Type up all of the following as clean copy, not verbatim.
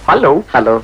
Hello hello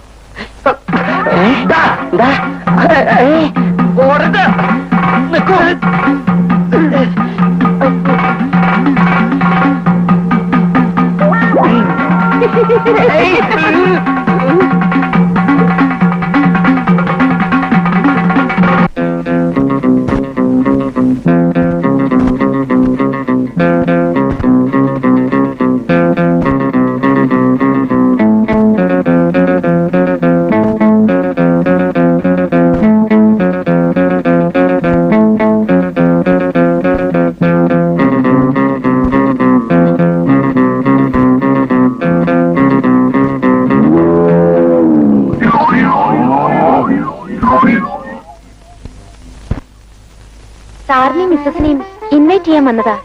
സാറിനെയും മിസ്സസിനെയും invite ചെയ്യാൻ വന്നതാ.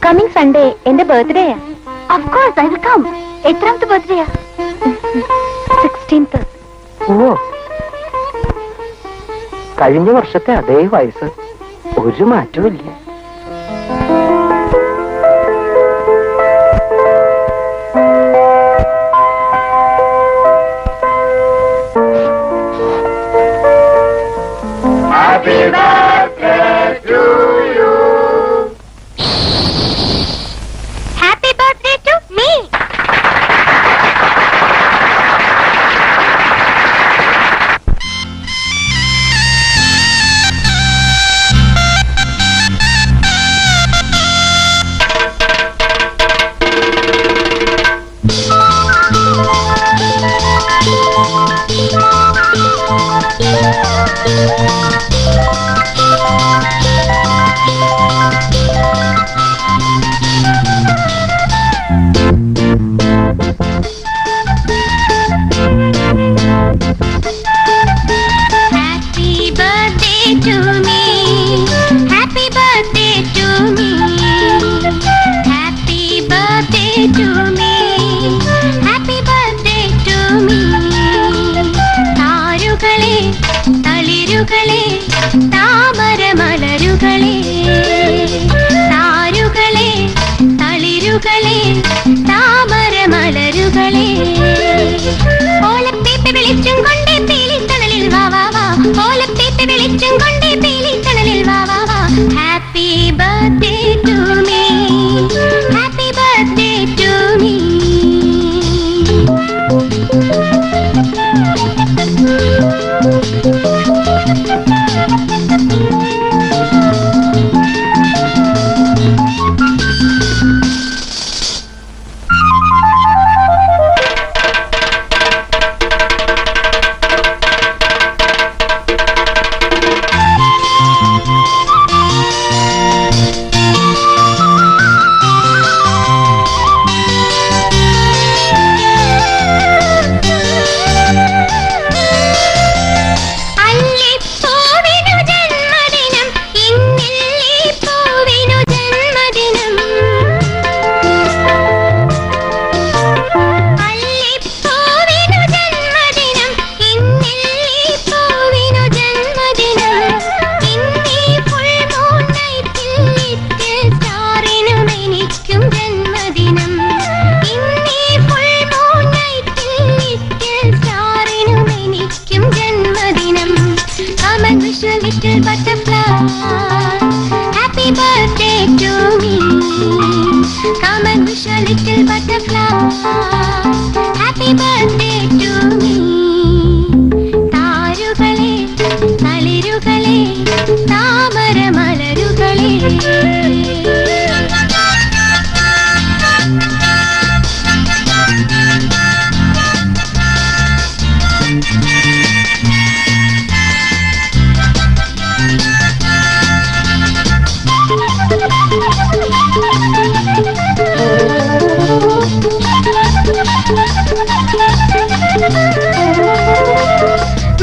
കമ്മിങ് സൺഡേ എന്റെ ബർത്ത്ഡേയാ. Of course I will come. എത്രാമത്തെ ബർത്ത്ഡേയാ? 16th. ഓ, കഴിഞ്ഞ വർഷത്തെ അതേ വയസ്സ്, ഒരു മാറ്റവും ഇല്ല.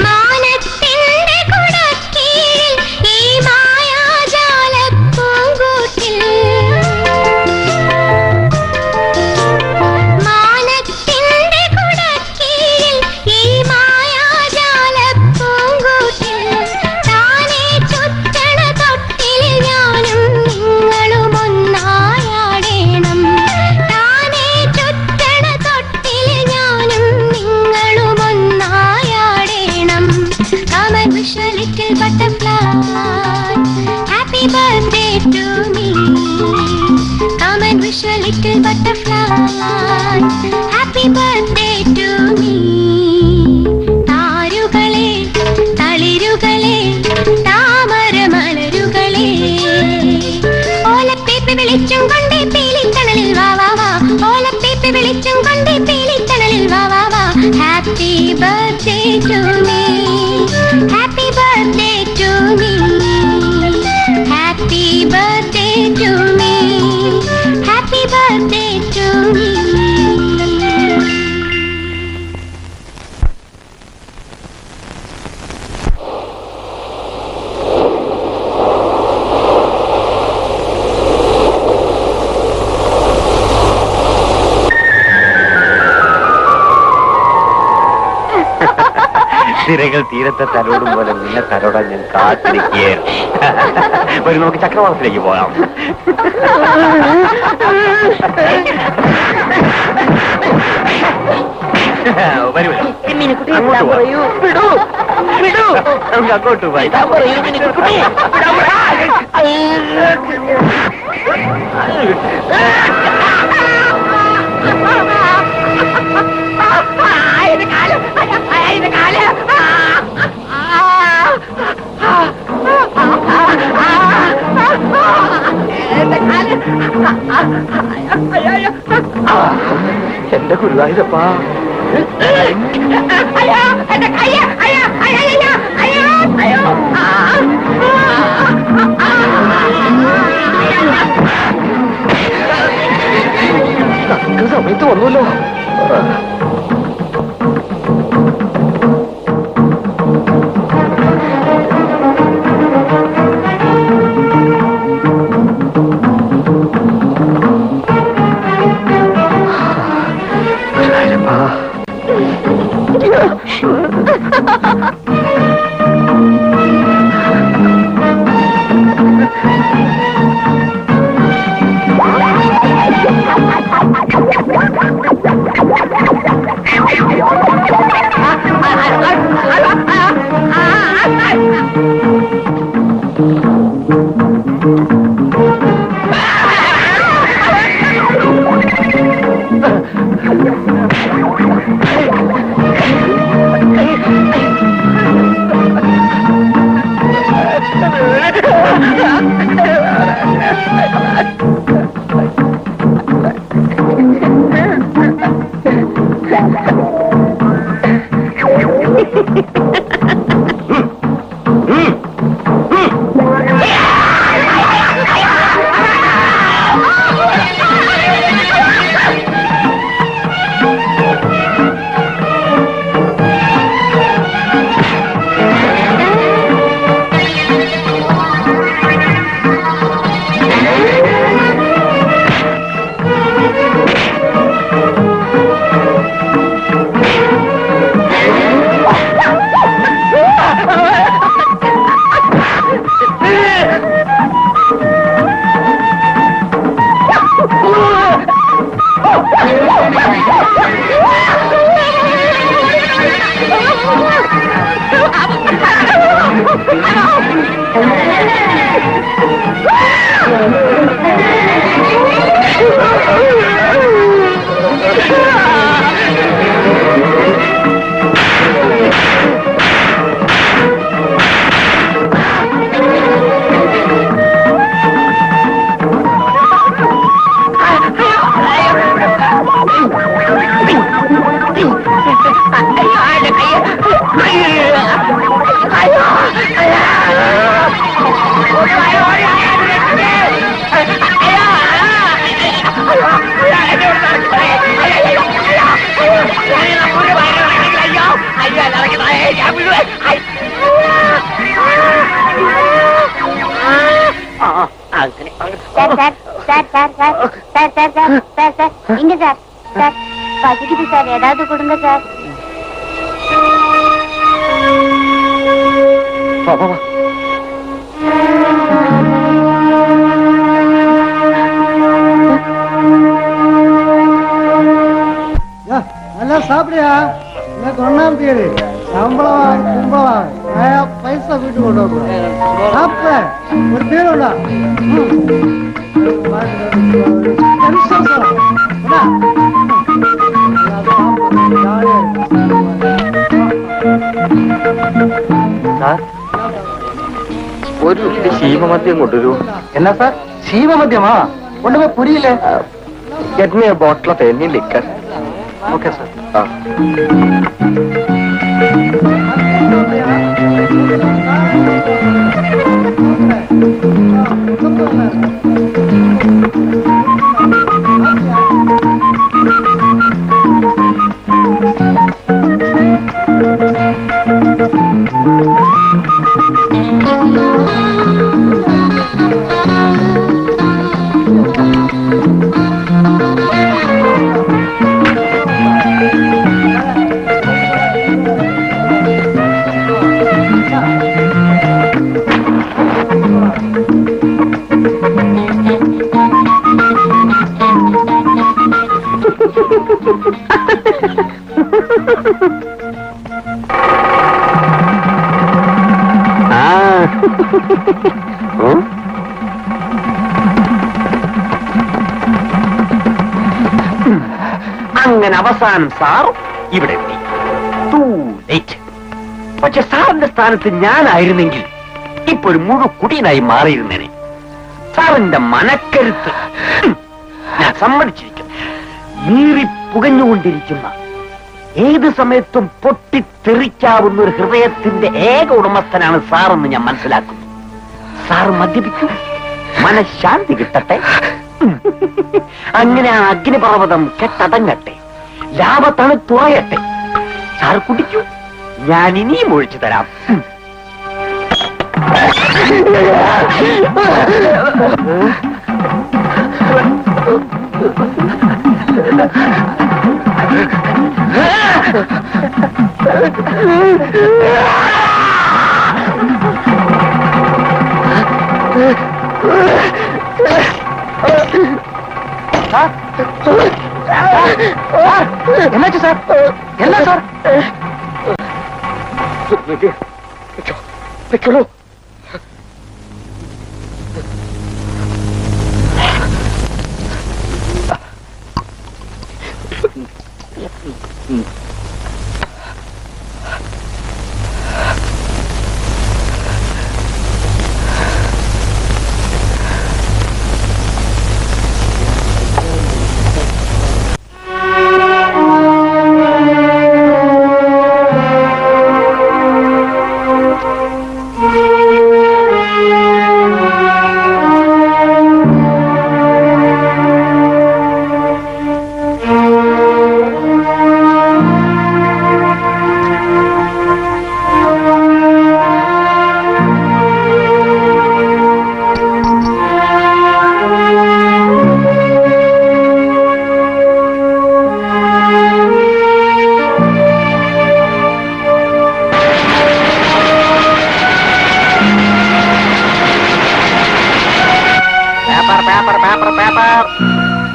മാനത്തിന്റെ കുടക്കീഴിൽ ഈ മായാജാലപ്പൂങ്കാവനം ഹാപ്പി ബർത്ത്ഡേ ടു മീ. താരുകളെ തളിരുകളെ താമര മലരുകളെ ഓലപ്പേപ്പ് വെളിച്ചം കൊണ്ടേ പീലിത്തണലിൽ വാ വാ വാ. ഓലപ്പേപ്പ് വെളിച്ചം കൊണ്ടേ പീലിത്തണലിൽ വാ വാ വാ. Happy birthday to me. Happy birthday to me. Happy birthday to me. Happy birthday to me. തിരകൾ തീരത്തെ തലോടും പോലെ നിന്നെ തലോടാൻ ഞാൻ കാത്തിരിക്കുകയായിരുന്നു. ഒരു നമുക്ക് ചക്രവാളത്തിലേക്ക് പോകാം. അങ്ങോട്ട് പോയി എന്റെ ഗുരുവായൂരപ്പാ. സമയത്ത് വന്നല്ലോ. இங்க சார் சார் பசிக்குது சார், ஏதாவது கொடுங்க சார். நல்லா சாப்பிடியா? எனக்கு 1ஆம் தேதி சம்பளம் கும்பளம் பைசா வீட்டு கொண்டு வர சாப்பிட ஒரு பேருடா. ഒരു ശീമമദ്യം കൊണ്ടുവരൂ. എന്നാ സാർ ശീവമദ്യമാ കൊണ്ടുപോയി പുരിയില്ലേ? Get me a bottle of any liquor. Okay sir. അങ്ങനെ അവസാനം സാർ ഇവിടെ എത്തി. Too late. പക്ഷെ സാറിന്റെ സ്ഥാനത്ത് ഞാനായിരുന്നെങ്കിൽ ഇപ്പൊ ഒരു മുഴുക്കുടിയനായി മാറിയിരുന്നേനെ. സാറിന്റെ മനക്കരുത്ത് ഞാൻ സമ്മതിച്ചിരിക്കുന്നു. നീറി പുകഞ്ഞുകൊണ്ടിരിക്കുന്ന ഏത് സമയത്തും പൊട്ടിത്തെറിക്കാവുന്ന ഒരു ഹൃദയത്തിന്റെ ഏക ഉടമസ്ഥനാണ് സാറെന്ന് ഞാൻ മനസ്സിലാക്കുന്നു. സാർ മദ്യപിക്കൂ, മനഃശാന്തി കിട്ടട്ടെ. അങ്ങനെ ആ അഗ്നിപർവ്വതം കെട്ടടങ്ങട്ടെ, ലാഭ തണുത്തുറയട്ടെ. സാർ കുടിക്കൂ, ഞാൻ ഇനിയും ഒഴിച്ചു തരാം. എന്നാച്ചു സാർ? എന്നാ സാർ? വെച്ചോളൂ.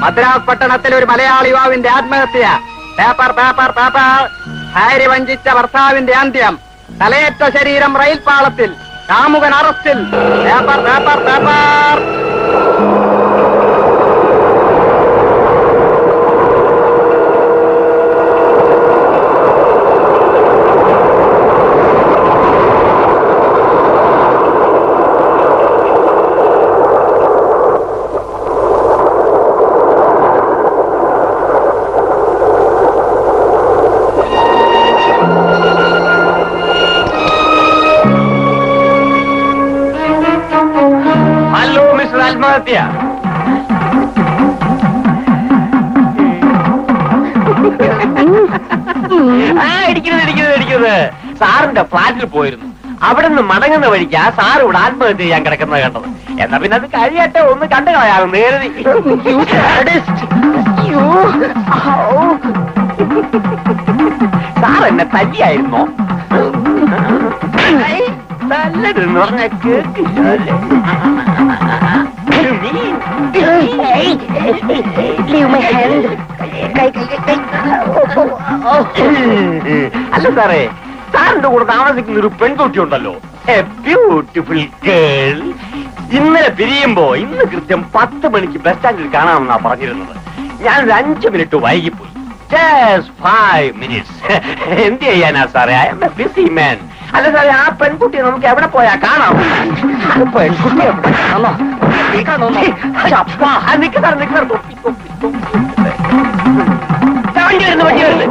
മദ്രാസ് പട്ടണത്തിൽ ഒരു മലയാളി യുവാവിന്റെ ആത്മഹത്യ. Paper paper paper. ഭാര്യ വഞ്ചിച്ച ഭർത്താവിന്റെ അന്ത്യം. തലയേറ്റ ശരീരം റെയിൽ പാളത്തിൽ. കാമുകൻ അറസ്റ്റിൽ. Paper paper paper. ആത്മഹത്യ. ഇടിക്കുന്നത് സാറിന്റെ ഫ്ലാറ്റിൽ പോയിരുന്നു. അവിടെ നിന്ന് മടങ്ങുന്ന വഴിക്കാ സാർ ഇവിടെ ആത്മഹത്യ ചെയ്യാൻ കിടക്കുന്നത് കണ്ടത്. എന്നാ പിന്നെ അത് കഴിയട്ടെ, ഒന്ന് കണ്ടു കളയാകും നേരതി. സാർ എന്നെ തല്ലിയായിരുന്നോ? നല്ലതെന്ന് പറഞ്ഞ കേട്ടില്ലേ? അല്ല സാറേ, സാറിന്റെ കൂടെ താമസിക്കുന്ന ഒരു പെൺകുട്ടി ഉണ്ടല്ലോ, എ ബ്യൂട്ടിഫുൾ ഗേൾ. ഇന്നലെ പിരിയുമ്പോ ഇന്ന് കൃത്യം 10 മണിക്ക് ബസ് സ്റ്റാൻഡിൽ കാണാമെന്നാ പറഞ്ഞിരുന്നത്. ഞാൻ ഒരു 5 മിനിറ്റ് വൈകിപ്പോയി. Just 5 minutes. എന്ത് ചെയ്യാനാ സാറേ? I M A busy man. അല്ല സാറേ, ആ പെൺകുട്ടിയെ നമുക്ക് എവിടെ പോയാ കാണാം? പെൺകുട്ടി എവിടെ കാണാമോ? വണ്ടി വരുന്നു, വണ്ടി വരുന്നു.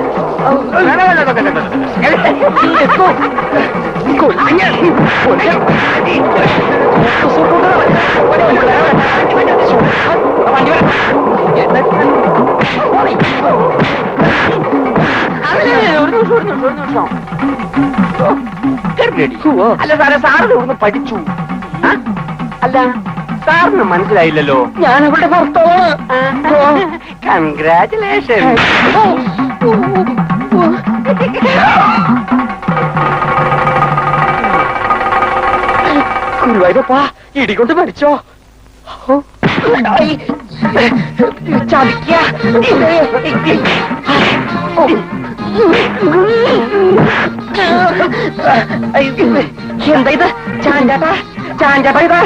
അല്ല സാറേ, സാറിന് ഇവിടുന്ന് പഠിച്ചു. അല്ല, സാറിന് മനസ്സിലായില്ലല്ലോ. ഞാൻ ഇവിടെ ഭർത്താവാണ്. കൺഗ്രാറ്റുലേഷൻ. ഗുരുവായൂരപ്പാ, ഇടികൊണ്ട് മരിച്ചോ? ചതിക്ക. എന്താ ഇത്? ചാഞ്ചാട്ടാ, ചാഞ്ചാട്ടാ ഇതാ.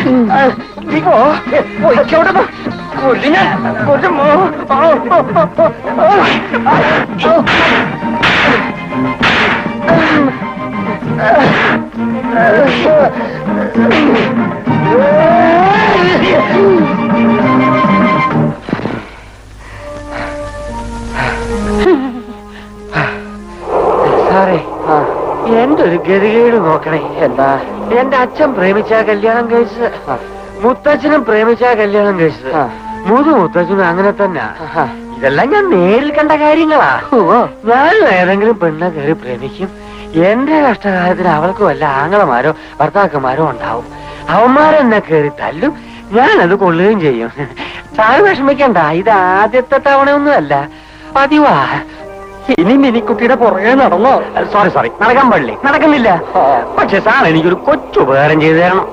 ഒഴിച്ചോടുന്നു. കൊല്ലിന കൊല്ലുമോ? സാറേ, എന്റെ ഒരു ഗതികേട് നോക്കണേ. എന്താ? എന്റെ അച്ഛൻ പ്രേമിച്ചാ കല്യാണം കഴിച്ചത്, മുത്തച്ഛനും പ്രേമിച്ചാ കല്യാണം കഴിച്ചത്, മുത്തച്ഛനും അങ്ങനെ തന്നെ. ഇതെല്ലാം ഞാൻ നേരിൽ കണ്ട കാര്യങ്ങളാ. ഞാനും ഏതെങ്കിലും പെണ്ണെ കയറി പ്രേമിക്കും. എന്റെ കഷ്ടകാലത്തിന് അവൾക്ക് വല്ല ആങ്ങളമാരോ ഭർത്താക്കന്മാരോ ഉണ്ടാവും. അവന്മാരെന്നെ കയറി തല്ലും, ഞാനത് കൊള്ളുകയും ചെയ്യും. സാറ് വിഷമിക്കണ്ട, ഇത് ആദ്യത്തെ തവണയൊന്നുമല്ല, പതിവാ. ഇനി മിനിക്കുട്ടിയുടെ പുറകെ നടന്നോ? സോറി, നടക്കാൻ പാടില്ലേ? നടക്കുന്നില്ല. പക്ഷെ സാർ എനിക്കൊരു കൊച്ചുപകാരം ചെയ്തു തരണം.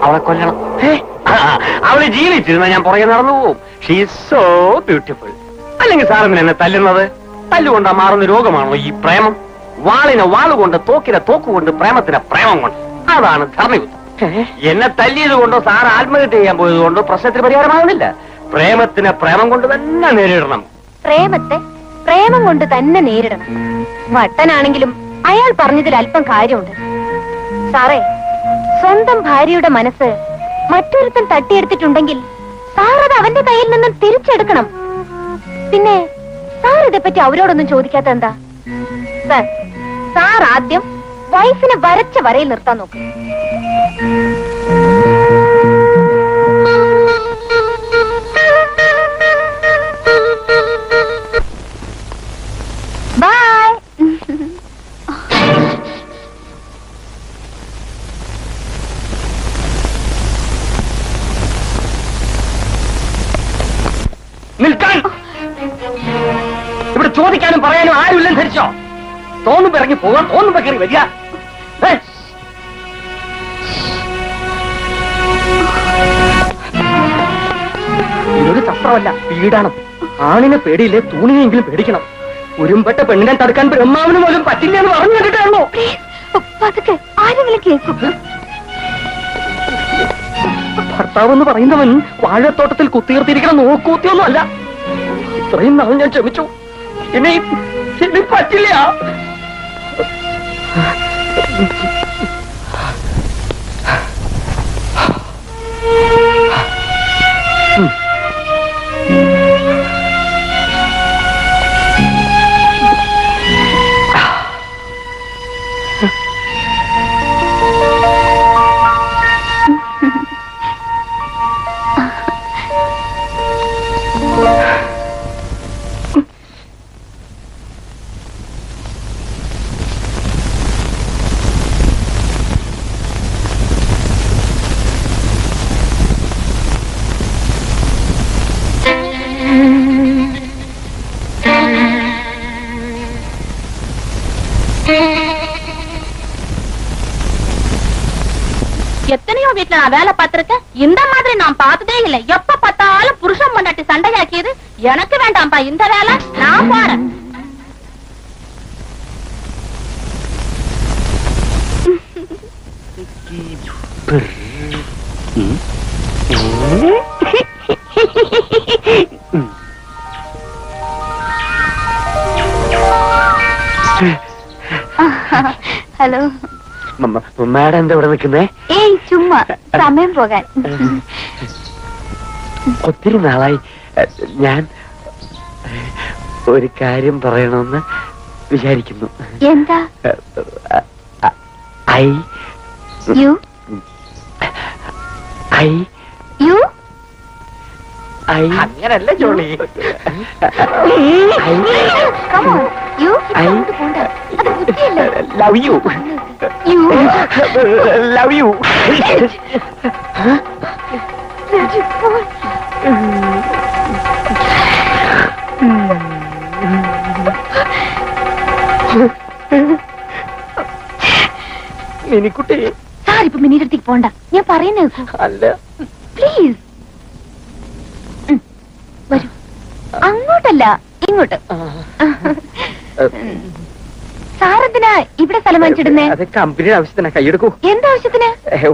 അവളെ കൊല്ലണം. അവള് ജീവിച്ചിരുന്ന ഞാൻ പുറകെ നടന്നു പോവും. She is so beautiful. അല്ലെങ്കിൽ സാറിന് എന്നെ തല്ലുന്നത്? തല്ലുകൊണ്ടാ മാറുന്ന രോഗമാണോ ഈ പ്രേമം? വാളിനെ വാളുകൊണ്ട്, തോക്കിനെ തോക്കുകൊണ്ട്, പ്രേമത്തിനെ പ്രേമം കൊണ്ട്. അതാണ് ധർമ്മയുദ്ധം. എന്നെ തല്ലിയത് കൊണ്ടോ സാർ ആത്മഹത്യ ചെയ്യാൻ പോയത് കൊണ്ടോ പ്രശ്നത്തിന് പരിഹാരമാകുന്നില്ല. പ്രേമത്തിനെ പ്രേമം കൊണ്ട് തന്നെ നേരിടണം. പ്രേമത്തെ പ്രേമം കൊണ്ട് തന്നെ നേരിടണം. വട്ടനാണെങ്കിലും അയാൾ പറഞ്ഞതിൽ അല്പം കാര്യമുണ്ട്. സാറേ, സ്വന്തം ഭാര്യയുടെ മനസ്സ് മറ്റൊരുത്തൻ തട്ടിയെടുത്തിട്ടുണ്ടെങ്കിൽ സാർ അത് അവന്റെ കയ്യിൽ നിന്നും തിരിച്ചെടുക്കണം. പിന്നെ സാർ ഇതേപ്പറ്റി അവരോടൊന്നും ചോദിക്കാത്ത എന്താ? സാർ ആദ്യം വൈഫിനെ വരച്ച വരയിൽ നിർത്താൻ നോക്കും. ബൈ. നിൽക്കാൻ! ഇവിടെ ചോദിക്കാനും പറയാനും ആരുമില്ലെന്ന് ധരിച്ചോ? തോന്നുമ്പോ ഇറങ്ങി പോകാൻ, തോന്നുമ്പോ കയറി വരിക. ഇതൊരു ശസ്ത്രമല്ല, പീഡാണ്. ആണിനെ പേടിയില്ലേ, തൂണിനെങ്കിലും പേടിക്കണം. ഉരുമ്പെട്ട പെണ്ണിനെ തടുക്കാൻ ബ്രഹ്മാവിന് പോലും പറ്റില്ല എന്ന് പറഞ്ഞു കേട്ടിട്ടാണോ? ആരെങ്കിലും കേൾക്കും. ഭർത്താവ് എന്ന് പറയുന്നവൻ വാഴത്തോട്ടത്തിൽ കുത്തിയിരുത്തിയിരിക്കണം നോക്കൂത്തിയൊന്നും അല്ല. ഇത്രയും നാൾ ഞാൻ ക്ഷമിച്ചു, ഇനി പറ്റില്ല. எத்தனையோ வீட்டுல நான் வேலை பார்த்திருக்கேன். இந்த மாதிரி நான் பார்த்ததே இல்லை. எப்ப பார்த்தாலும் புருஷன் பொண்டாட்டி சண்டையாக்கியது. எனக்கு வேண்டாம்ப்பா இந்த வேலை, நான் போறேன். ഹലോ. മാഡം എന്താ ഇവിടെ നിൽക്കുന്നേ? ഏയ് ചുമ്മാ സമയം പോകാൻ. ഒത്തിരി നാളായി ഞാൻ ഒരു കാര്യം പറയണമെന്ന് വിചാരിക്കുന്നു. എന്താ? I you I you I അങ്ങനല്ല ജോളി. യു I അത് ബുദ്ധിയല്ല. Love you you love you. Minikkutty sir ഇപ്പൊ മിനിയുടെ അടുത്തേക്ക് പോണ്ട, ഞാൻ പറയുന്ന അല്ല പ്ലീസ്. വരൂ. അങ്ങോട്ടല്ല ഇങ്ങോട്ട്. സാറെന്തിനാ ഇവിടെ സ്ഥലം വാങ്ങിച്ചിടുന്നേ? അത് കമ്പനിയുടെ ആവശ്യത്തിനാ. കൈയെടുക്കൂ. എന്താവശ്യത്തിന്?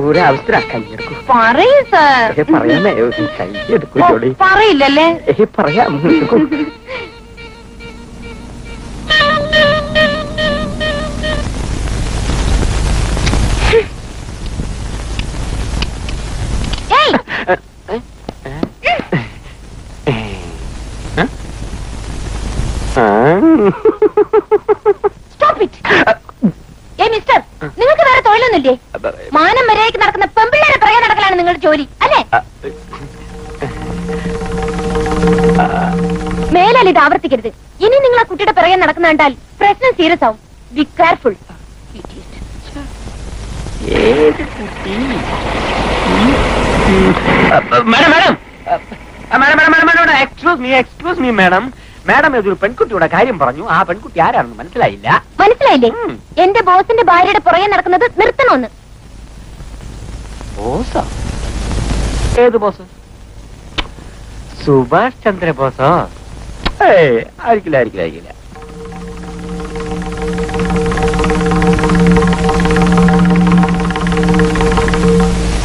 ഒരു ആവശ്യത്തിനാ. കൈയെടുക്കൂ. പറയൂ സാർ. പറയാമേ. കൈയെടുക്കൂ ജോളി. പറയില്ലല്ലേ? പറയാം. Stop it. ഏയ് മിസ്റ്റർ, നിങ്ങൾക്ക് വേറെ തൊഴിലൊന്നുമില്ലേ? മാനം മര്യാദയ്ക്ക് നടക്കുന്ന പെമ്പിള്ളേരെ പിറകെ നടക്കലാണ് നിങ്ങളുടെ ജോലി അല്ലേ? മേലാൽ ഇത് ആവർത്തിക്കരുത്. ഇനി നിങ്ങൾ ആ കുട്ടിയുടെ പിറകെ നടക്കുന്ന കണ്ടാൽ പ്രശ്നം സീരിയസ് ആവും. Be careful. Excuse me madam. Madam ഇതൊരു പെൺകുട്ടിയുടെ കാര്യം പറഞ്ഞു. ആ പെൺകുട്ടി ആരാണെന്ന് മനസ്സിലായില്ല. മനസ്സിലായില്ലേ? എന്റെ ബോസിന്റെ ഭാര്യയുടെ പുറകെ നടക്കുന്നത് നിർത്തണമെന്ന്. ബോസോ? ഏത് ബോസ്? സുഭാഷ് ചന്ദ്ര ബോസോ? ആയിരിക്കില്ല.